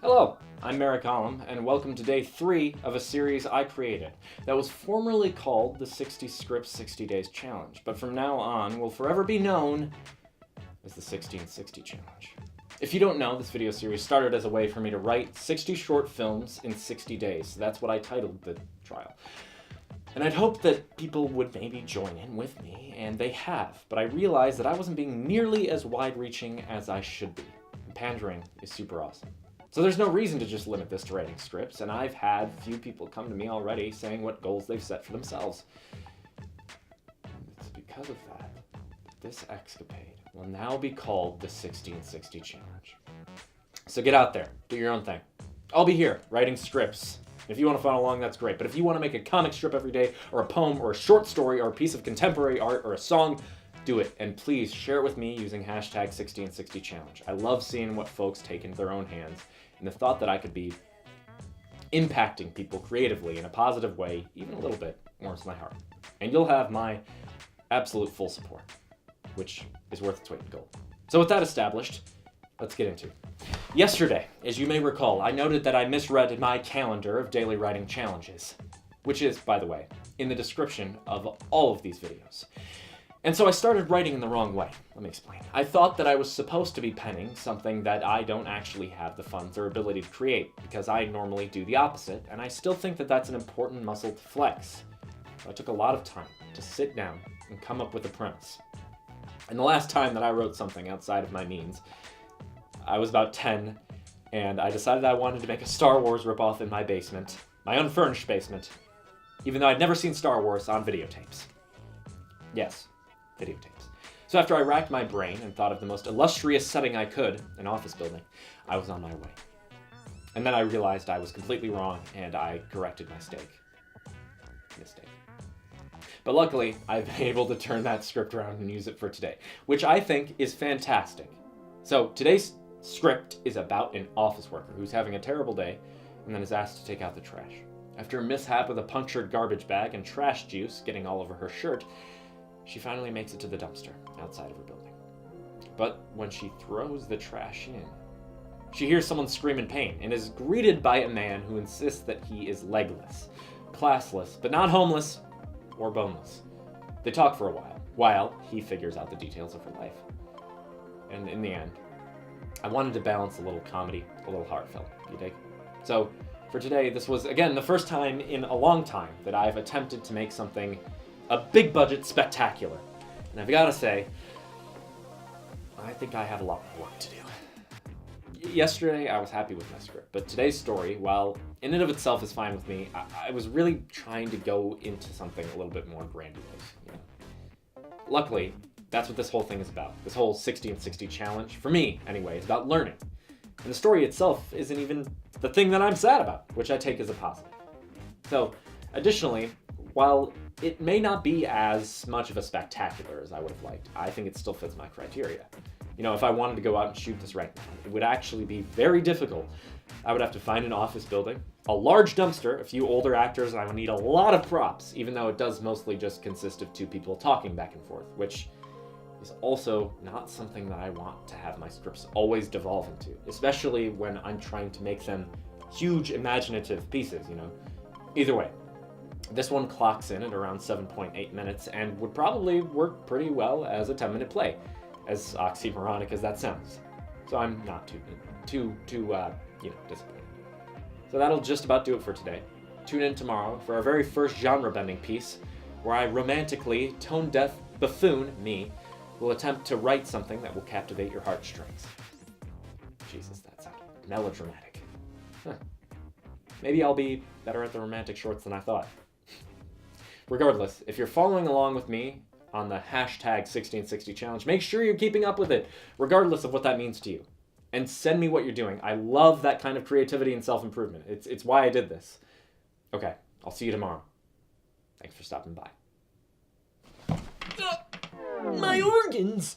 Hello, I'm Merrick Collum, and welcome to day 3 of a series I created that was formerly called the 60 Scripts 60 Days Challenge, but from now on will forever be known as the 1660 Challenge. If you don't know, this video series started as a way for me to write 60 short films in 60 days, so that's what I titled the trial. And I'd hoped that people would maybe join in with me, and they have, but I realized that I wasn't being nearly as wide-reaching as I should be. And pandering is super awesome. So there's no reason to just limit this to writing scripts, and I've had a few people come to me already saying what goals they've set for themselves. And it's because of that this escapade will now be called the 1660 Challenge. So get out there, do your own thing. I'll be here, writing scripts. If you want to follow along, that's great. But if you want to make a comic strip every day, or a poem, or a short story, or a piece of contemporary art, or a song, do it. And please share it with me using hashtag 1660 Challenge. I love seeing what folks take into their own hands, and the thought that I could be impacting people creatively in a positive way, even a little bit, warms my heart. And you'll have my absolute full support, which is worth its weight in gold. So with that established, let's get into it. Yesterday, as you may recall, I noted that I misread my calendar of daily writing challenges, which is, by the way, in the description of all of these videos. And so I started writing in the wrong way. Let me explain. I thought that I was supposed to be penning something that I don't actually have the funds or ability to create, because I normally do the opposite, and I still think that that's an important muscle to flex. So I took a lot of time to sit down and come up with a premise. And the last time that I wrote something outside of my means, I was about 10, and I decided I wanted to make a Star Wars ripoff in my basement, my unfurnished basement, even though I'd never seen Star Wars on videotapes. Yes, videotapes. So after I racked my brain and thought of the most illustrious setting I could, an office building, I was on my way. And then I realized I was completely wrong, and I corrected my mistake. But luckily, I've been able to turn that script around and use it for today, which I think is fantastic. So today's script is about an office worker who's having a terrible day and then is asked to take out the trash. After a mishap with a punctured garbage bag and trash juice getting all over her shirt, she finally makes it to the dumpster outside of her building. But when she throws the trash in, she hears someone scream in pain and is greeted by a man who insists that he is legless, classless, but not homeless or boneless. They talk for a while he figures out the details of her life. And in the end, I wanted to balance a little comedy, a little heartfelt, you dig? So for today, this was, again, the first time in a long time that I've attempted to make something a big budget spectacular. And I've got to say, I think I have a lot more work to do. Yesterday, I was happy with my script, but today's story, while in and of itself is fine with me, I was really trying to go into something a little bit more grandiose. You know? Luckily, that's what this whole thing is about. This whole 60 and 60 challenge, for me anyway, is about learning. And the story itself isn't even the thing that I'm sad about, which I take as a positive. So, additionally, while it may not be as much of a spectacular as I would have liked, I think it still fits my criteria. You know, if I wanted to go out and shoot this right now, it would actually be very difficult. I would have to find an office building, a large dumpster, a few older actors, and I would need a lot of props, even though it does mostly just consist of two people talking back and forth, which is also not something that I want to have my scripts always devolve into, especially when I'm trying to make them huge imaginative pieces, you know. Either way, this one clocks in at around 7.8 minutes and would probably work pretty well as a 10-minute play, as oxymoronic as that sounds. So I'm not too disappointed. So that'll just about do it for today. Tune in tomorrow for our very first genre-bending piece, where I romantically, tone-deaf buffoon, me, will attempt to write something that will captivate your heartstrings. Jesus, that sounded melodramatic. Huh. Maybe I'll be better at the romantic shorts than I thought. Regardless, if you're following along with me on the hashtag 1660 challenge, make sure you're keeping up with it, regardless of what that means to you. And send me what you're doing. I love that kind of creativity and self-improvement. It's why I did this. Okay, I'll see you tomorrow. Thanks for stopping by. My organs!